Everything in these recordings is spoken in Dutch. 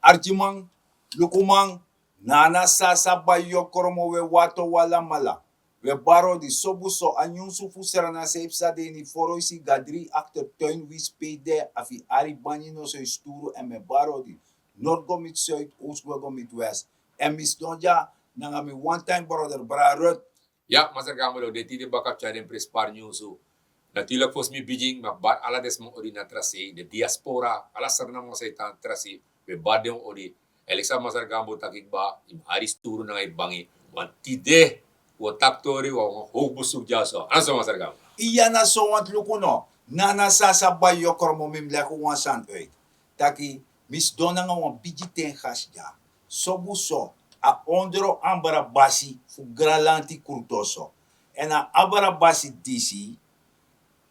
Arjimang, lukumang, nana sasa bayo koromo we wato wala mala. We baro di sobuso anyung sufu serana seipsa de ni foroisi gadri actor tuin wis pede afi ari bani no so sturu en me baro di. Noord go mit zuid, oost go mit west. En mis donja, nanga mi one time brother, brarut. Ja, maar gamelo de tidi bakap charen prespar newsu. Natuurlijk volgens mij Beijing, maar bad ala des mo ori na trasi, de diaspora, ala sarna mo sa itan trasi, we bad yung ori. Alexa masar gambo takik ba, im aris turu na ngay bangi, man tide, wo taktori, wo hogbusug jaso. Ano sa masar gambo? Iya na so want lukuno, nana sasa bayo koromo mim leku wansan uit. Taki, mis dona nga wan bijiten gasja. Sobuso, a ondro ambara basi, fu gralanti kurtoso. En a abara basi disi,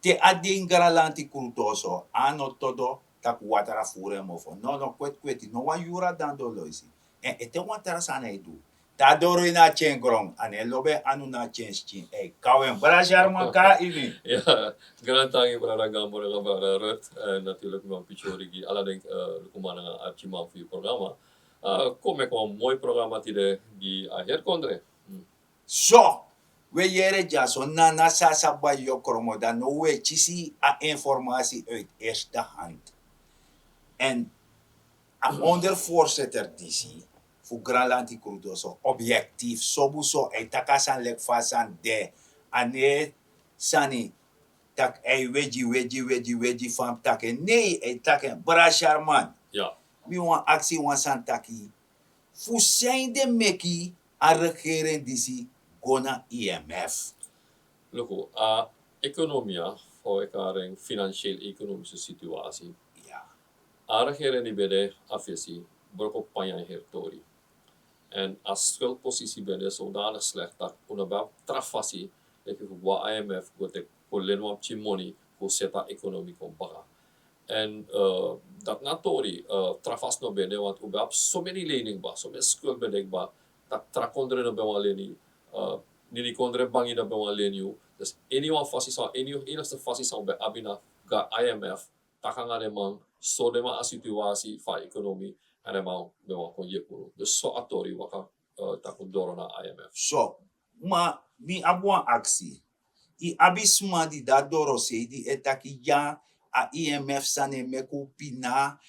te adin gralanti kurtoso, ano todo, tak watara fure mofo. No, kweti, no wan yura dando loisi. En ete watara sana edu. Ta doro ina chen grong, ane lobe anu na chen chin. Kawen, barasharman ka ini. Ja, grand tangi para gambo na para rut natuurlijk mga pichorigi ala denk kumana nga archimang fi programa. Come ko mooi programa tide di aher kondre. So, we yere jaso na sasa bayo kromo da no we chisi a informatie uit eerste hand. En a ondervoorzitter DC voor Granlanti Kurdoso objectief sobuso e takasan lek fasan de ane sani tak e weji fam take nee e take bra charman. Ja. Mi wan actie wan san taki fu zijn de meki a regering DC gona IMF. Loko, ekonomia voor ekaring financieel-economische situatie. Ja. Regering die bede afesi, berko panjang hertori. En als schuldpositie bede zodanig slecht dat onderbouw trafasi, dat je voor IMF wordt de polen op chimoni voor seta economie kon baga. En dat natori trafas no bede want ubab so many lening ba, so many schuld bedek ba, dat trakondre no bewa leni, nini kondre bangi na bewa leni. Dus enigste fasi sa be abina ga IMF takanga demang so dema a situatie fa ekonomi en demang bewa kon yepuru. Dus so atori waka takondoro na IMF. So, ma mi abwan aksi. I abisma di da doro se di etaki ya a IMF sane meku pina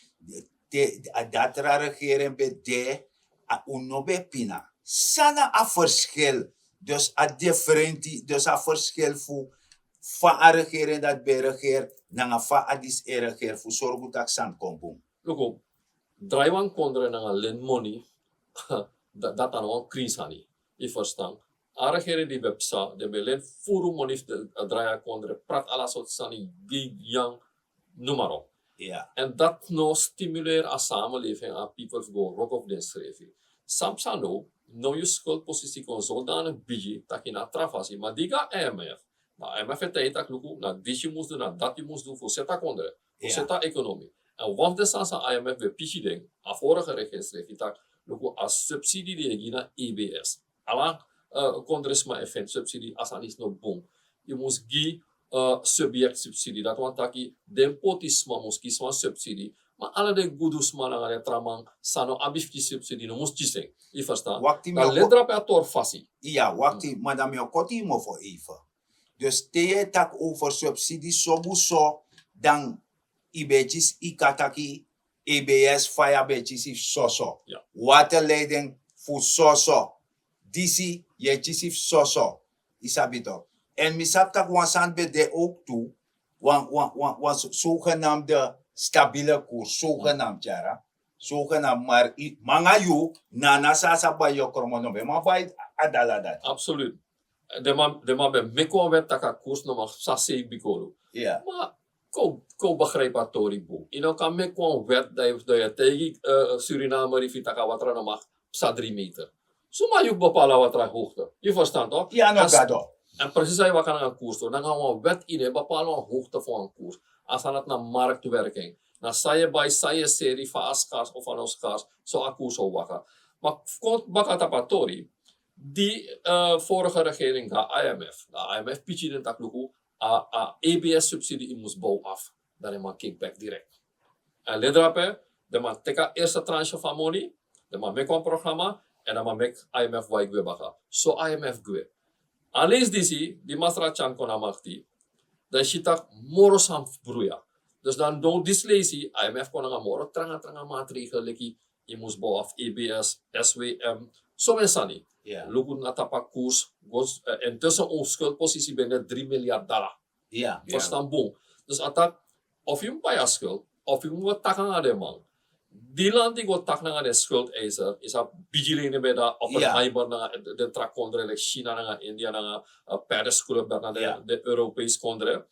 te a datra regering be de a unobe pina. Sana a verschil. Dus a differenti, dus a verschil fu fa a regering dat be regeer nanga fa a dis e regeer fu sorgu tak san kompung. Loko, draiwan kondre na len money dat aan een krisani. I verstaan. Regering die websa, de belen furu money de draia kondre prat ala soort sani gig yang noem op. Ja. En dat no stimuleer a samenleving a people go rock of den schreven. Samsano, no je schuldpositie kon zodanig biji dat je na trafasi, maar die ga IMF. Na IMF het tijd dat luku, na dit je moest doen, na dat je moest doen voor zeta kondre, voor zeta economie. En wat de sansa IMF we pichi ding, a vorige regering dat luku a subsidie die je na EBS. Ala kondresma effect subsidie as anis no boom. Je moest gi subject subsidie, dat want taki den potisma moest kisma subsidie. Maar alle de goedus man aan het tramang sano abifki subsidie no moest kiezen. Je verstaan? Dan ledra pe ator fasi. Ja, wakti, madame yo koti mo voor even. Dus te tak over subsidie sobuso dan ibetjes ikataki EBS fire betjes soso. Ja. Waterleiding voor soso. DC je soso. Isabito. En misap tak wansan be de ook toe. Wan zogenaamde stabiele koers, zogenaamd jara. Zogenaamd, maar manga yu nana sasa ba yo kromono be ma bai adala dat. Absoluut. De man be meko wet taka koers no mag sase bikolo. Ja. Maar ko begrijp dat tori boek. Ino kan meko wet dat je tegen Suriname rivier taka watra no mag sa 3 meter. Suma juk bepala watra hoogte. Je verstaan toch? Ja, no gado. En precies wat kan een koers doen. Dan gaan we wet in bepalen een hoogte van een koers. Als aan het naar marktwerking. Dan sta je bij saye serie van askars of van oskars. Zo een koers zou wakken. Maar komt bakatapatori. Die vorige regering, de IMF. De IMF pitje in takluku. EBS subsidie in moest bouw af. Dan is maar kickback direct. En ledrape. de man teka eerste tranche van money, de man make een programma, en dan man make IMF wai gwe baka. So IMF gwe. Alleen die masra chan kona makti, dan shitak moro sam bruya. Dus dan don't dislezi, IMF kona nga moro tranga maatregelen leki, imus bo of EBS, SWM, so mensani. Yeah. Lukun na tapak koers, en tussen ons schuldpositie binnen $3 miljard. Yeah. Verstaan boom. Dus atak, of je een paar schuld, of je moet takken aan de man. Die land die gaat takken aan de schuldeiser, is dat bijgelene bij dat Oppenheimer, de trak kondre, like China, India, Paris Club, de Europese kondre.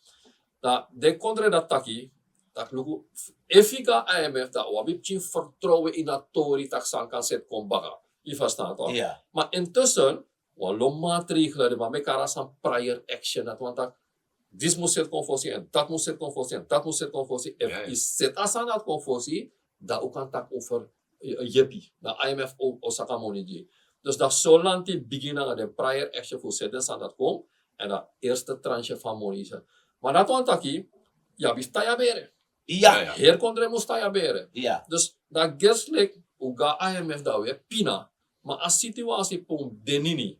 Dat de kondre dat taki, dat lugu, effica IMF, dat wabib chin vertrouwen in dat tori, tak san kan set kon baga. Je verstaat toch? Yeah. Maar intussen, wat maatregelen, maar met elkaar aan prior action, dat want dat dit moet het confortie en dat moet het confortie en dat moet het confortie. En is het als aan dat confortie, dat ook kan tak over jeppie, dat IMF ook Osaka money. Dus dat zolang die beginnen aan de prior action voor zetten aan dat komt en dat eerste tranche van money is. Maar dat want dat ja, bist taya bere. Yeah. Hier kondre moest taya bere. Yeah. Dus dat gerslik, ook ga IMF dat weer pina. Maar als situatie pom denini,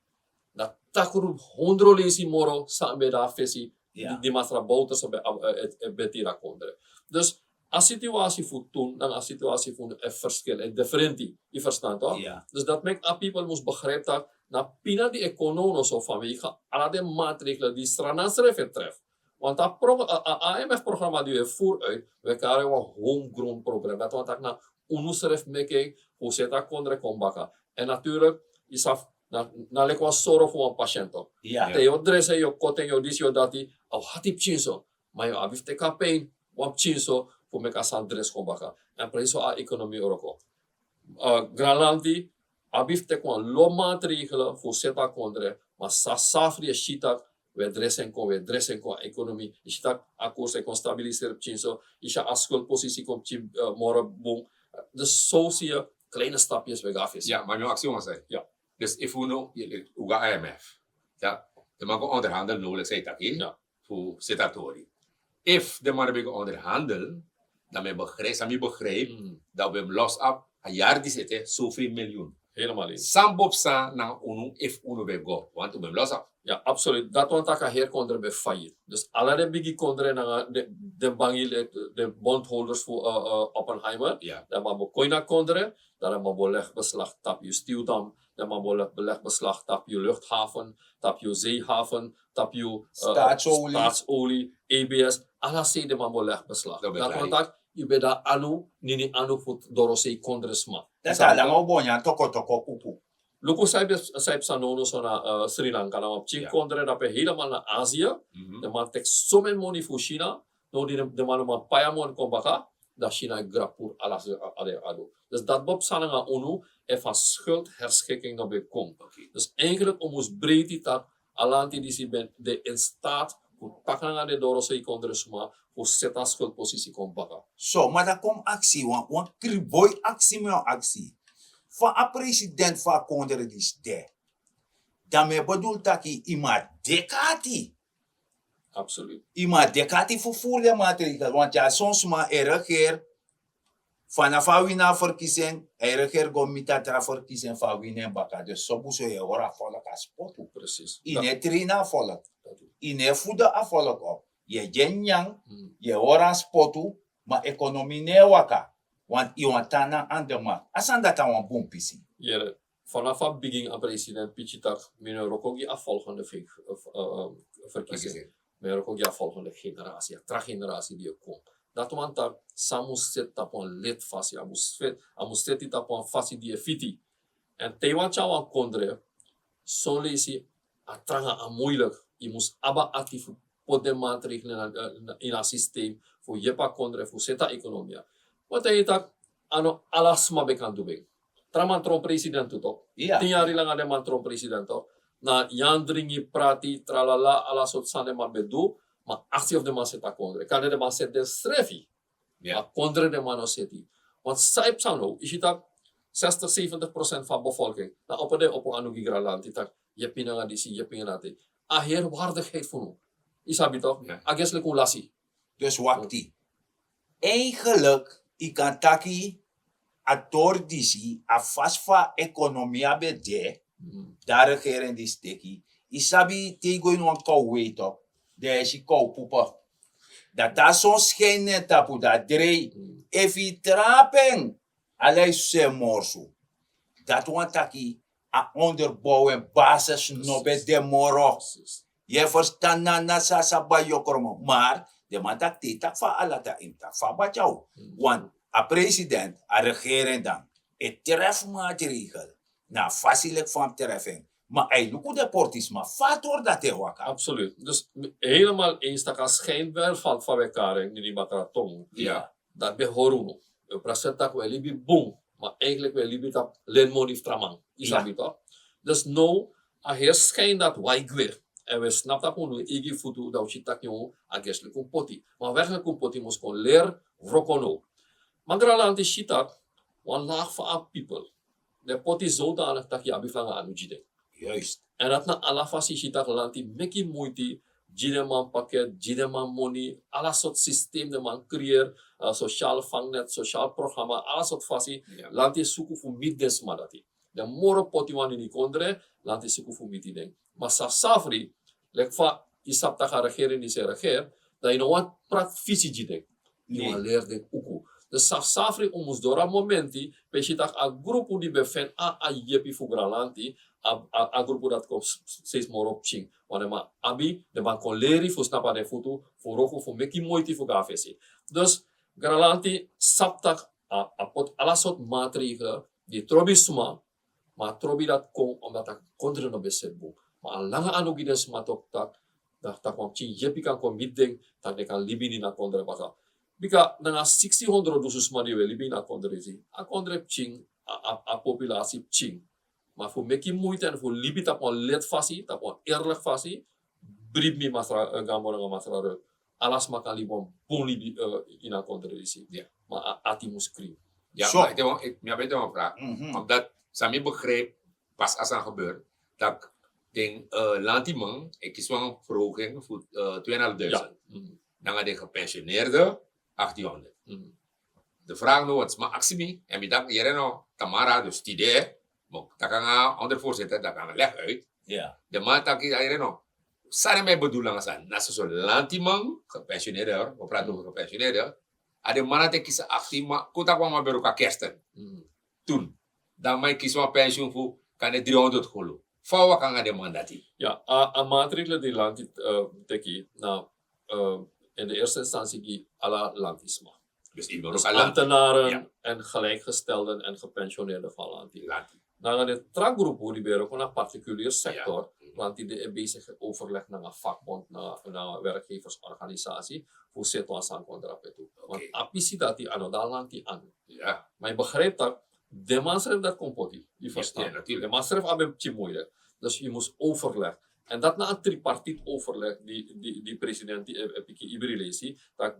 dat takurub hondrolesi moro samen daar fesi. Yeah. Die masra bouters op betira kondre. Dus a situatie voor toen, dan a situatie voor een verschil en differenti. Je verstaat toch? Yeah. Dus dat maakt a people moest begrijpen dat na pina die economen zo vanwege alle de maatregelen die stranansreffen treft. Want dat AMF-programma die we vooruit, we krijgen een homegrown programma. Dat want na unusref making, hoe zit dat kondre kombaka. En natuurlijk is dat na lekwa zorg voor een patiënt. Yeah. Te yo dresse yo koten yo dis yo dati au hatip chinso. Maar yo abif te kapein wap chinso voor meka san dress kombaka. En preso a economie oroko. Granlandi abif te kon lo maatregelen voor seta kondre. Maar sa safri shitak we dressen kon economie. Shitak akkoord se kon stabiliseren chinso. Isha askul positie kom chim moro boom. Dus zo zie je kleine stapjes wegaf. Ja, maar mijn actie was hij. Ja. Dus if we know, hoe gaat IMF? Ja, de man kan onderhandelen nodig zijn dat Ja. voor setatori. If de man wil onderhandelen, dan begrijp dat we hem los op een jaar die zitten zoveel miljoen. Helemaal in. Sambop sa na unu if unu we go, want we hem los op. Ja, absoluut. Dat want dat heer kondre bij failliet. Dus alle de biggie kondre na de bangi de bondholders voor Oppenheimer. Ja. Dan maar koina kondre, dan maar beleg beslag tap je stuwdam, dan maar beleg beslag tap je luchthaven, tap je zeehaven, tap je staatsolie, EBS. Alles zee de maar beleg beslag. Dat Dat want dat je bij dat nini anu voor dorosei kondre sma. Dat is allemaal bonja, toko kuku. Luko saib sanono so na Sri Lanka na ching kondre dat we helemaal naar Azië. De man tek so men money voor China, no die de man maar payamon kom baka, dat China grapur alles ado. Dus dat bob sananga onu en van schuldherschikking nog bij komt. Dus eigenlijk om ons breed dat alanti die si ben de in staat voor takanga de dorosei kondre suma voor zeta schuldpositie kom baka. So, maar dat komt actie, want kriboy actie met actie. Van a president van kondre is de. Daarmee bedoelt dat ima dekati. Absoluut. Ima dekati voor de maatregelen. Want ja, soms maar regeer vanaf wie na verkiezing, regeer gomita tra verkiezing van wie na baka. Dus zo moet je horen volk als potu. Precies. Ine trina volk. Ine voeden a volk op. Je genyang, je horen spotu, maar economie ne waka. Want iemand tana aan de markt. Asan dat aan een boempisi. Jere, vanaf het begin aan president Pichitak, mijn rokogi afvolgende verkiezing. Mijn rokogi afvolgende generatie, tra-generatie die komt. Dat want dat samus zet op een lid fasi, amus zet op een fasi die fiti. En tewan chawan kondre, zo lees je, atranga aan moeilijk. Je moest aba actief op de maatregelen in het systeem, voor jepa kondre, voor zeta economie. Wat hij dat ano alas mabekan dubeng. Traman tron president to. Ja. 10 jaar lang ada man tron president to. Na yandringi prati tralala alas ot sane mabedu, ma actie of de man seta kondre. Kan de man set de strefi. Ja. Ma kondre de man seti. Want saip sano is het 60-70% van bevolking. Na op de op een anu gigraland het je pinanga disi je pinganate. A heer waardigheid voor nu. Isabi toch? Ja. Agesle kun lasi. Dus wakti. Eigenlijk, ik kan taki a tordisi, a fasfa economia bede, daar regering die steki. Isabi tego in wan kou weet op. De is kou poepa. Dat zo'n schijnen tapu dat drei. Efi trapen. Alei se morsu. Dat wan taki a onderbouwen basis nobe de moro. Je verstaan na sasa ba yokromo. Maar de man tak te tak fa alata in tak fa bachau. Want a president, a regering dan, het trefmaatregel, na facilek van treffen. Maar hij lukt de portis, maar fator dat hij waka. Absoluut. Dus helemaal eens dat als schijnwerf valt van elkaar in die makratong. Ja. Dat behoren we. We praten dat we liever boom. Maar eigenlijk we liever dat lenmon heeft tramang. Is dat niet toch? Dus nou, hij schijnt dat wij weer. En we snappen dat we igi futu dat we tak jongen agesle kompoti. Maar werkelijk kompoti moest gewoon leren vrokono. Maar er al shitak, one laag van people. De poti zodanig dat je abiflanga anu jide. Juist. En dat na alla fasi shitak lanti meki moeite, jide man pakket, jide man money, alla soort systeem de man creëer, sociaal vangnet, sociaal programma, alla soort fasi, lanti suku fu middes madati. De moro poti wan in die kondre, lanti suku fu miti ding. Maar safri, lek fa isap taka regering die se regeer, dat je no wan prat fisi jide. Je wan leer de uku. De safri omus dora momenti, peshitak a grupo die befen a yepi fugralanti, a grupo dat komt steeds meer op ching. Want maar abi, de man kon leren voor snappen de foto, voor ook voor meki moeite voor gafesi. Dus gralanti saptak a pot alla soort maatregelen die trobi suma, maar trobi dat kon omdat dat kontre no beset boek. Maar a lange anogides matok dat kwam ching yepi kan kom middeng, dat de kan libini na kontre baka. Bika na 600 dosus mani we libini na kontre zi. A kontre ching a populatie ching. Maar voor meki moeite en voor libi tapon let fasi, tapon eerlijk fasi, brib mi masra gamora masra alas makan libon bon libi in a contradictie. Ja. Maar ati muskri. Ja, Zo. maar ik heb een vraag. Omdat Sami begreep, pas als dat gebeurt, dat den lantimang, ik is wel een verhoging voor 2.500. Ja. Dan gaat de gepensioneerde 1800. De vraag nu wat is maar actie en mi dat hier nou Tamara dus die idee. Maar dat kan gaan ondervoorzitter, dat kan leg uit. Ja. De man dat ik hier nou, zijn mijn bedoelingen zijn. Dat is zo'n lantimang, gepensioneerde, we praten over gepensioneerde. En de man dat ik kies 18, maar kota kwam maar bij elkaar kersten. Toen, dan mij kies wel pensioen voor, kan het 300 golo. Voor wat kan de man dat die? Ja, a maatregelen die land teki, nou, in de eerste instantie die alla landisma. Dus ik wil Dus ook al ambtenaren en gelijkgestelden en gepensioneerden van lanti. Dan de trakgroep die weer ook een particulier sector, want die bezig overleg naar een vakbond, naar een werkgeversorganisatie, voor zit aan contract toe. Want apisi dat die aan dat land die aan. Ja. Maar je begrijpt dat de man schreef dat compoti, je verstaan. Ja, natuurlijk. De man schreef aan het moeilijk. Dus je moest overleg. En dat na een tripartiet overleg, die president, die Piki Ibrilesi, dat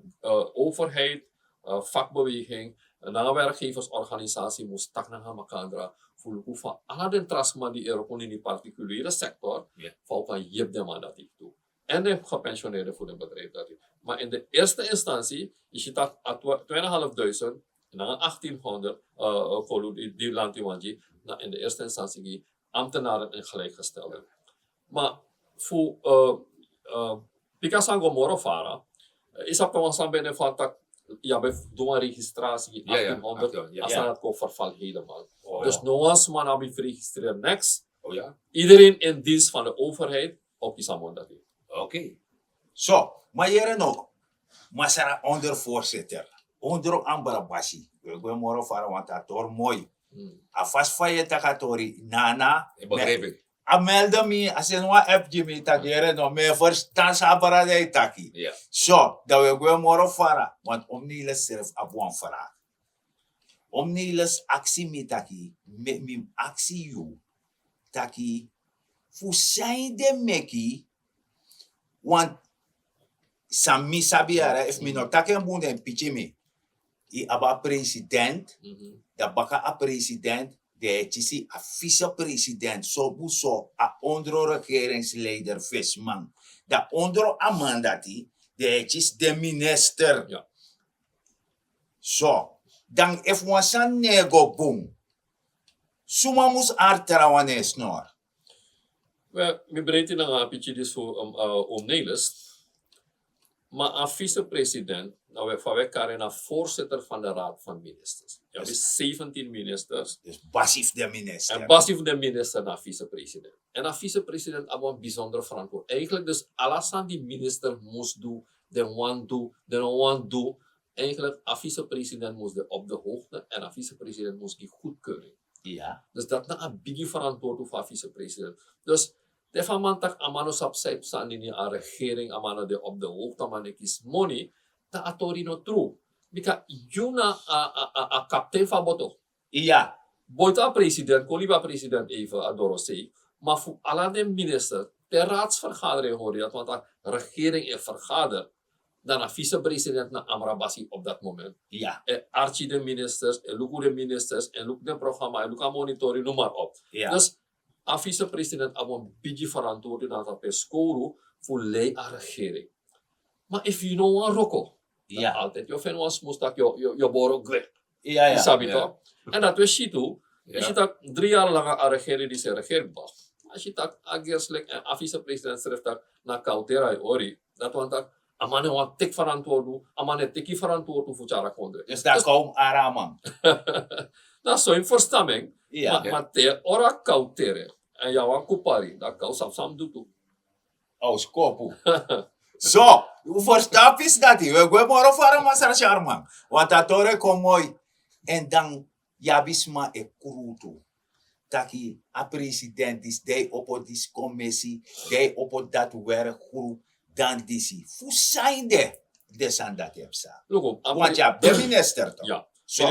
overheid, vakbeweging, een werkgeversorganisatie moest tak naar elkaar voor van alle de trasma die er ook in die particuliere sector, van kan je de man dat ik doe. En de gepensioneerden voor een bedrijf dat ik. Maar in de eerste instantie is je dat 2.500 naar 1800 die land die in de eerste instantie ambtenaren en gelijkgestelden. Maar voor Picasso Morofara is dat toch een beetje van dat ja, bij doen registratie 1800 als dat ook verval helemaal. Dus nog eens man heb je geregistreerd next. Iedereen in dienst van de overheid op die samen. Oké. Zo, maar hier ook. Maar zijn ondervoorzitter. Onder ambara basi. We gaan morgen varen want dat door mooi. Afas faye takatori nana. Begrijp ik. Amelde me als een wa app Jimmy tagere no me verstaan sa para de taki. Ja. Zo, dat we gaan morgen varen want omniles serf abuan vara. Omniles actie me taki. Me actie you. Taki. Fu zijn de meki. Want Sami sabiara if mi no taken bunde en pichimi. I aba president, da baka a president, de chisi a vice-president, so buso a ondro regeringsleider Visman. Da ondro a mandati, de chis de minister. Ja. So, Dan if wasan nego boom. Suma mus artrawane snor. Well, mi breedte na nga pitchidis om Nelis. Maar een vice-president, nou we vanwege een voorzitter van de Raad van Ministers. Je hebt 17 ministers. Dus passief de minister. En passief de minister naar vice-president. En een vice-president heeft een bijzondere verantwoordelijkheid. Eigenlijk dus alles aan die minister moest doen, de one do. Eigenlijk een vice-president moest op de hoogte en een vice-president moest die goedkeuring. Ja. Dus dat is een big verantwoordelijkheid van vice-president. Dus de van man tak amano sapsay staan in een regering amano de op de hoogte amano kies money ta atori no true. Bika yuna a kapten van boto. Ja. Boita president, koliba president even adoro say. Maar voor alle de minister, de raadsvergadering hoor je dat, want de regering is vergader. Dan een vice-president na Amrabasi op dat moment. Ja. Archie de ministers, Luku de ministers, en Luku de programma, en Luku monitoring, noem maar op. Ja. Dus een vice-president heeft een beetje verantwoording dat hij scoren voor lei aan regering. Maar if you know one roko, Ja. altijd, je vindt ons moest dat je boro gwe. Ja, ja. Sabi Ja. toch? En dat we zien toe, Ja. je dat 3 jaar lang aan regering die zijn regering was. Als je dat agerselijk en een vice-president schrijft dat naar Kautera ori, dat want dat amane wan tek verantwoording, amane teki verantwoording voor Chara Kondre. Dus daar komt Araman. Dat is zo'n verstamming. Ja. Maar te ora Kautere en jouw kupari, dat kau sam doet toe. Oh, skopu. Zo, hoe verstap is dat? We gaan maar over Araman Charman. Want dat hoor kom mooi. En dan, jabisma e kurutu. Taki, a president is die op die commissie, die op dat werk groep, dan disi. Hoe zijn de aan dat heb sa? Look, Want ja, de minister toch? ja. Zo.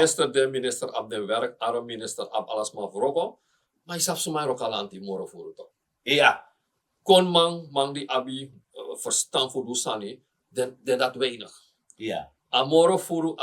Minister op de werk, arm minister op alles maar voor maar is zomaar ook al aan die moro voor het. Ja. Kon man die abi verstand voor Dusani, dan dat weinig. Ja. Amoro voor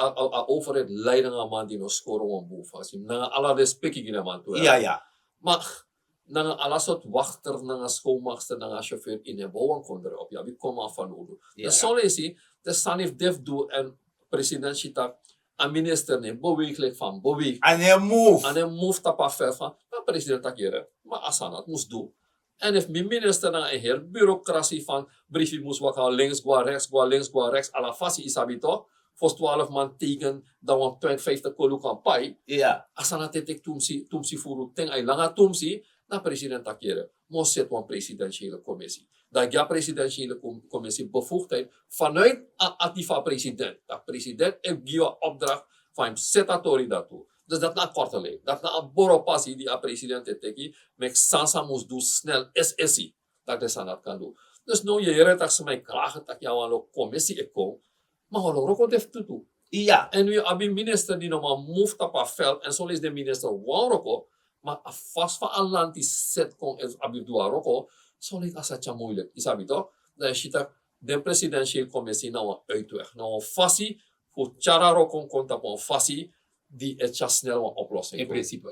over het leiden aan man die nog scoren om boven. Na alle de speaking in man toe. Ja, ja. Maar na alles wat wachter, na schoonmaakster, na chauffeur in de bouwen kon op. Ja, wie komen van Udo. Ja. Dus zo is hij, de Sanif Def doe en president Chita, een minister neemt bewegelijk van beweeg. En hij move. En hij move tap afver van, maar president takeren. Maar Asana het moest doen. En if mijn minister na een heel bureaucratie van briefje moest wakken, links, gwa rechts, gwa links, gwa rechts, à la facie is habito. Voor 12 man tegen, dan want 52 kolu kan pai. Ja. Asana tetek tumsi furu teng ay langa tumsi, na president takeren. Moest zet een presidentiële commissie. Dat ja presidentiële commissie bevoegdheid vanuit atifa president. Dat president heeft een opdracht van hem setatori daartoe. Dus dat na korte lijn. Dat na een boropassie die a president het teki, met sansa moest doen snel SSI. Dat is aan dat kan doen. Dus nu je heren dat ze mij klagen dat jou aan de commissie ik kom, maar we ook het te doen. Ja. En nu heb je minister die normaal move op het veld en zo is de minister wanroko, maar vast van een land die zet kon en abib doa roko, zo ligt als het moeilijk. Is dat toch? Dan je dat de presidentiële commissie nou een uitweg, nou een fassie voor Chara roko komt op een fassie die het ja snel een oplossing.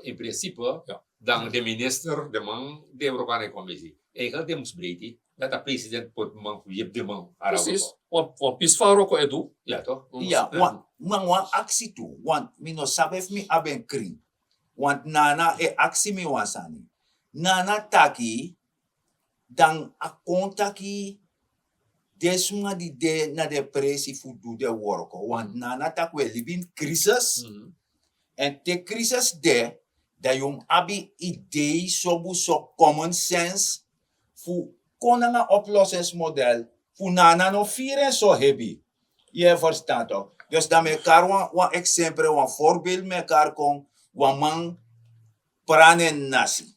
In principe, Ja. dan de minister, de man, de Europese Commissie. Eigenlijk, die moest breed, dat de president pot man, je hebt de man. Precies. Want pis van roko edu. Ja, toch? Ja, want actie toe. Want mi no sabef mi aben kri. Want nana e actie mi wasani. Nana taki, dan akontaki, desuma di de na de presi fu do de work. Want nana tak we living crisis. En te crisis de, da yum abi idee sobu so common sense fu konanga oplossingsmodel fu nana no firen so hebi. Je verstaat toch? Dus dan mekaar een exempel, een voorbeeld mekaar kon, een man pranen nasi.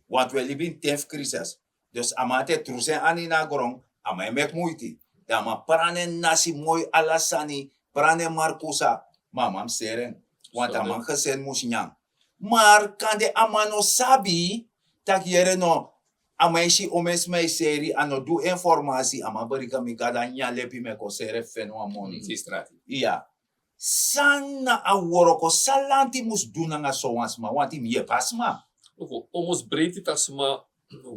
Want we leven in tef crisis. Dus amate trusen ani na grond, ama mek moeite. Dan ma pranen nasi mooi alasani, pranen markusa, mamam seren. Want Sorry. aman gesen moes nyang. Maar kan de amano sabi, tak yere no, amaishi omes mai seri ano du informasi ama barika mi kada nya lepi me ko sere feno amoni. Die strategie. Iya. Sana aworoko salanti mus duna nga sowansma wanti mi pasma. Look, almost breed het als maar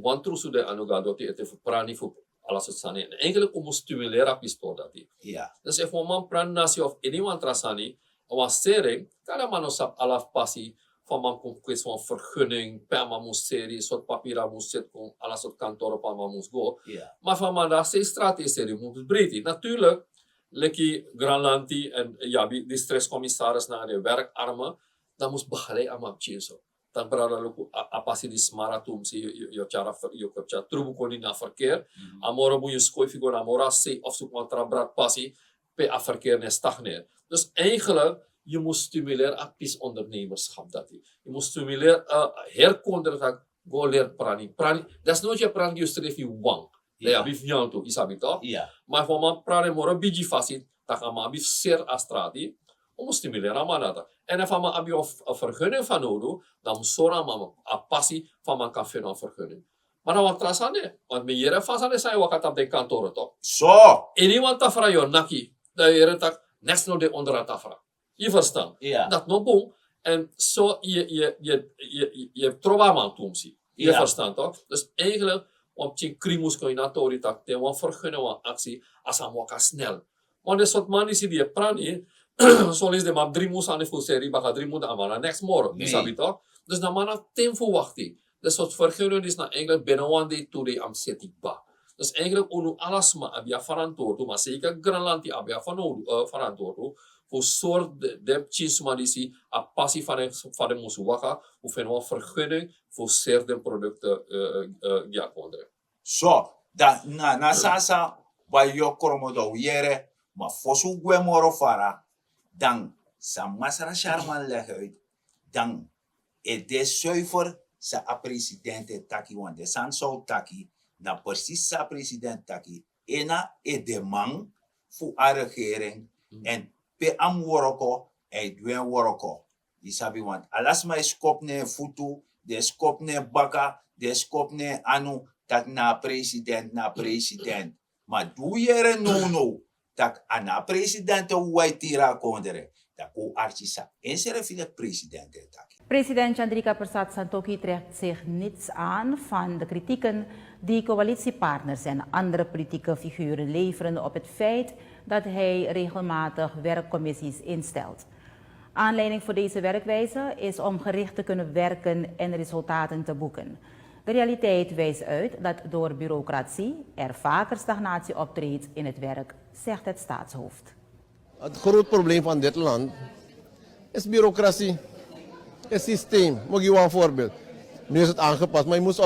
want true de anugado die het even prani voor alles het sani. En eigenlijk om stimuleren pistool dat die. Iya. Dus if een man pran nasi of anyone trasani wasering, kaya man usap alaf pasi van man kung kwestie van vergunning, per man moest serie, soort papiera moest zitten, kung alla soort kantoren pa man moest go. Ja. Maar van man daar se strategie moet breed. Natuurlijk, Lekki Granlanti en Jabi, die stresscommissaris naar de werkarmen, dan moest begeleid aan mijn tjeso. Dan brada luku apasi di smara tum si yo cara yo kapcha trubu koni na verkeer. Amora moet je schooi figuur amora se of zoek man trabrat passie pe a verkeer ne stagneer. Dus eigenlijk je moet stimuleren actief ondernemerschap dat je moet stimuleren herkonder dat go leer prani. Prani, dat is nooit je prani je streef je wang. Ja, bif nyanto, isabi toch? Ja. Maar voor man prani mora biji fasit, tak ama bif ser astrati. Om stimuleren aan dat. En als man heb je een vergunning van nodig, dan moet zorgen dat een passie van man kan vinden een vergunning. Maar dan wat trasane, want me jere fasane sai wakat op de kantoor toch. Zo. En iemand tafra yo naki, dat jere tak next no de onder tafra. Je verstaan? Ja. Dat no boom. En zo je trova man tumsi. Je Ja. verstaan toch? Dus eigenlijk om je krimus kan je natuurlijk tak te wan vergunning wan actie als aan waka snel. Want de soort man die je prani solis de map 3 moes aan de serie, baka 3 moet aan next morgen. Nee. Sabi toch? Dus dan man tem verwachting. Dus soort vergunning is nou eigenlijk binnen one day, 2 day am setik ba. Dus eigenlijk unu alles ma abia verantwoord, maar zeker Granlanti abia verantwoord voor soort de chisma die si a passie van de moes waka, of een vergunning voor certain producten ja kondre. Zo. Na sasa ba yo kromo do yere ma fosu gwe moro fara dan sa masara sharman leg uit dan de zuiver sa a presidente taki want de san so taki na precies sa president taki ena de man fu a regering en pe am woroko dwen woroko isabi want alas ma skop ne futu de skop ne baka de skop ne anu tak na president maar doe je no tak ana president wai tira kondere tak o artisa insere fide president tak. President Chandrika Persat Santokhi trekt zich niets aan van de kritieken die coalitiepartners en andere politieke figuren leveren op het feit dat hij regelmatig werkcommissies instelt. Aanleiding voor deze werkwijze is om gericht te kunnen werken en resultaten te boeken. De realiteit wijst uit dat door bureaucratie er vaker stagnatie optreedt in het werk, zegt het staatshoofd. Het groot probleem van dit land is bureaucratie. Het systeem. Moet je een voorbeeld. Nu is het aangepast, maar je moest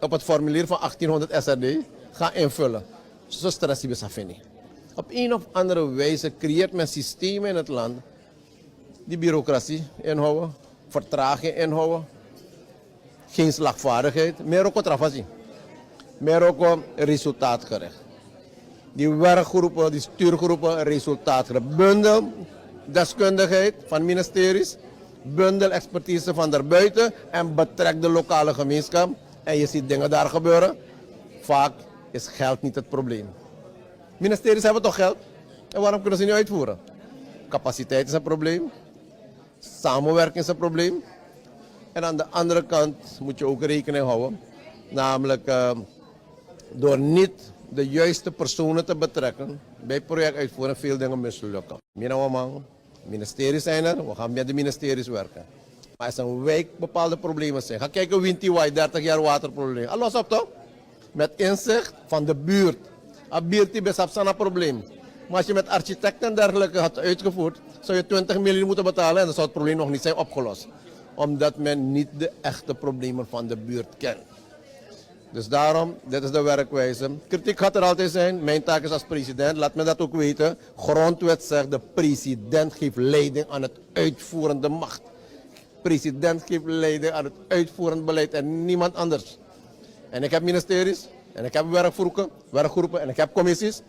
op het formulier van 1800 SRD gaan invullen. Zo stress je besafini. Op een of andere wijze creëert men systemen in het land die bureaucratie inhouden, vertraging inhouden, geen slagvaardigheid, meer ook travasie, meer ook resultaatgericht. Die werkgroepen, die stuurgroepen, resultaatgericht. Bundel deskundigheid van ministeries, bundel expertise van daarbuiten en betrek de lokale gemeenschap. En je ziet dingen daar gebeuren. Vaak is geld niet het probleem. Ministeries hebben toch geld? En waarom kunnen ze niet uitvoeren? Capaciteit is een probleem. Samenwerking is een probleem. En aan de andere kant moet je ook rekening houden. Namelijk door niet de juiste personen te betrekken bij projectuitvoering veel dingen mislukken. Ministeries zijn er, we gaan met de ministeries werken. Maar als een wijk bepaalde problemen zijn. Ga kijken Wintiwai, 30 jaar waterprobleem. Al los op toch? Met inzicht van de buurt. Een buurt die best een probleem. Maar als je met architecten en dergelijke had uitgevoerd, zou je 20 miljoen moeten betalen en dan zou het probleem nog niet zijn opgelost. Omdat men niet de echte problemen van de buurt kent. Dus daarom, dit is de werkwijze. Kritiek gaat er altijd zijn. Mijn taak is als president, laat me dat ook weten. Grondwet zegt, de president geeft leiding aan het uitvoerende macht. President geeft leiding aan het uitvoerend beleid en niemand anders. En ik heb ministeries, en ik heb werkgroepen en ik heb commissies.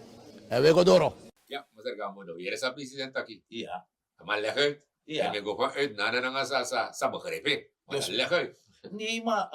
En we gaan door. Ja, maar zeg maar, hier is een president taki. Ja. Maar leg uit. Ja. En je gaat uit na sa begrijpen. Dus- Dus leg uit. Nee, maar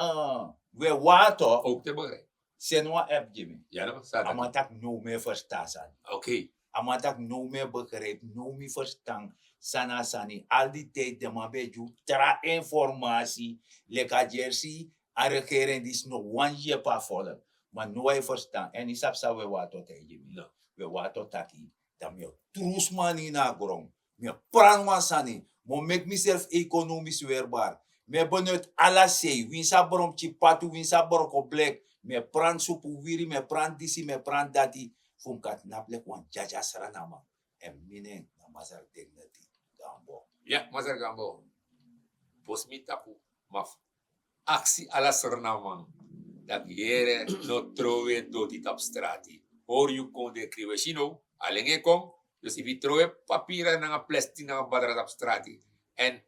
we water Ook te begrijpen. senwa app Jimmy. Ja, dat staat er. Amatak no meer verstaan. Oké. Amatak no meer begrijp, no meer verstaan. Sana sani, al die tijd de mabeju tra informatie, leka jersey, a regering die is nog one year pa volgen. Maar nooit verstaan. En isap sa we water te Jimmy. No. We water taki. Dan je trusmani na grond. Me pran wan sani. Mo make myself economisch weerbaar. Me benut ala sei. Winsa brom chipatu, winsa boroko black. Me pran supu wiri, me pran disi, me pran dati. Funkat naplek wan jaja saranama. En mine na mazar dignity. Gambo. Ja, Mazar Gambo. Pos mi tapu, maf. Aksi ala sernamang. Dat jere no trove doti tap strati. Or you kon de kriwe sino, alenge kom. Dus if you trove papieren na plastic na badra tap strati. En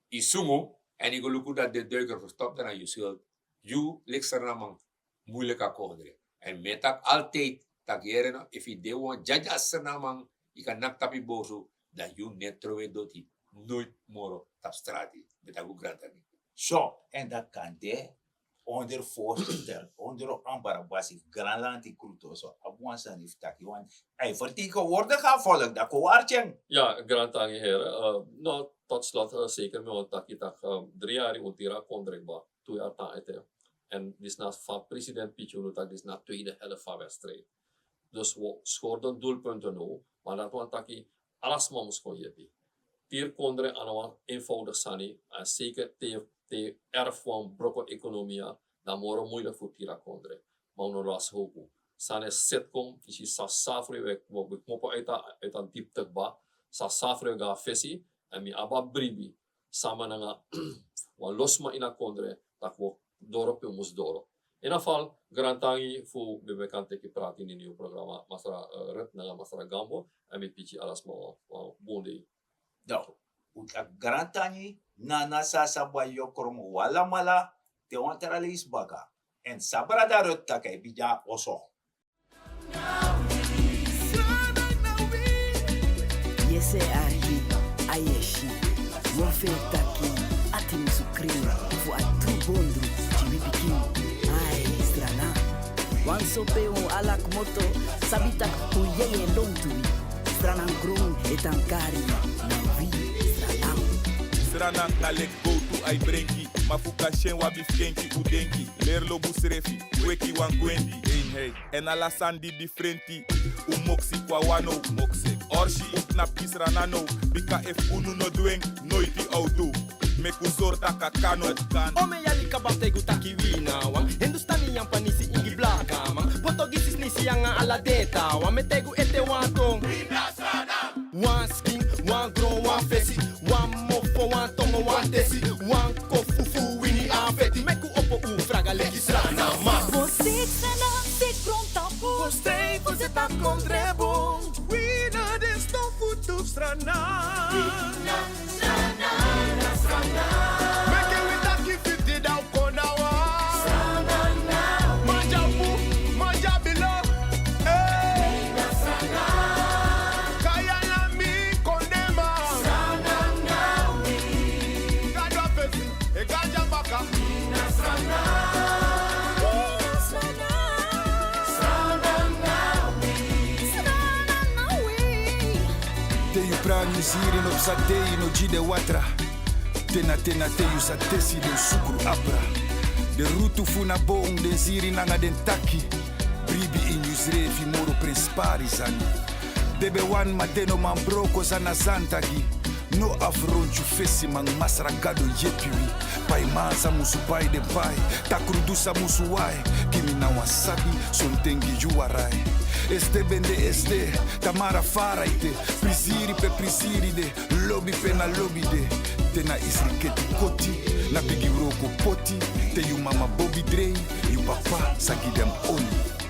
isumo, en ik luku dat de duiker verstopt dan je zult. You lik sernamang moeilijk akkoorderen. En metak altijd, tak jere no, if you de wan jaja sernamang, je kan nak tapi bozo, dat you net trove doti. Nooit moro tap strati. Betagu grantani. Zo, en dat kan de onder voorstel, onder ambarabasi, granlanti kruto, zo, abuansan if taki, want hij vertegenwoordiger volk, dat koartjen. Ja, Grantangi heren. Nou, tot slot zeker met taki tak 3 jaar in Utira kondrekba, 2 jaar ta ete. En dit is na van president Pichu, dat is na tweede helft van wedstrijd. Dus we scoorden doelpunten nu, maar dat want taki alles maar moest kon jepi. Tier kondre aan een eenvoudig sani, en zeker te erf van broko economia, dan moro moeilijk voor tira kondre. Maar no ras hoku. Sane setkom, isi sa safre we mopo uit een diepte ba, sa safre ga fesi, en mi aba bribi, sama nga wan losma ina kondre, tak wo doro pe mus doro. In afval, Grantangi fu bebe kan teki prati in nieuw programma, masra ret nga masra gambo, en mi pichi alas mo bondi. Nou, utak garantani, nana sasaba yokromo wala mala, te wanteralis baga. En sabrada rut takay bija oso. Yese ahi, ayeshi, wofe taki, ati musukrim, fu atu bondru, chibibiki, ay strana. Wan sope un alak moto, sabita kuyeye lontui, strana grun etankari, na vi strana. Strana na lek go to ai brenki, mafuka shen wa bifkenki udenki, lerlo busrefi, weki wan gwendi, hey, en ala sandi differenti, umoksi kwa wano, moksi, orshi na pisrana no, bika if unu no doing, noiti auto, meku zorta kakano, Ome yali kabategu taki wina wang Hindustani yang panisi ingi blaka mang Portugisi nisi yang ala deta wang Metegu ete wantong Wan skin, wan gron, wan fesi Wan mofo, wan tongo, wan desi Wan kofufu, wini afeti Meku opo u fraga legisrana ma Você strana, se pronta por. Gostei, você tá com trebon Wina deston futu strana Make we taki 50 down konawa Majabu, majabilo Kaya na mi konema Gadwa fesi, e gaja baka te yu prani ziri no psadei no jide watra, tena te yu sa tesi de sukru apra, de rutu funa bong de ziri nanga den taki, bribi in yu zrefi moro prespari zani, debe wan mateno man broko zana zantagi, no afronchu fesi man masragado yepiwi, pai mansa musu pai de pai, takrudusa musu wai, kimi na wasabi, sontengi juarai. Este bende este, tamara faraite, prisiri pe prisiri de, lobby pe na lobby de, tena isri keti koti, na bigi roko poti, te yu mama Bobby Dre, yu papa sagidem oli.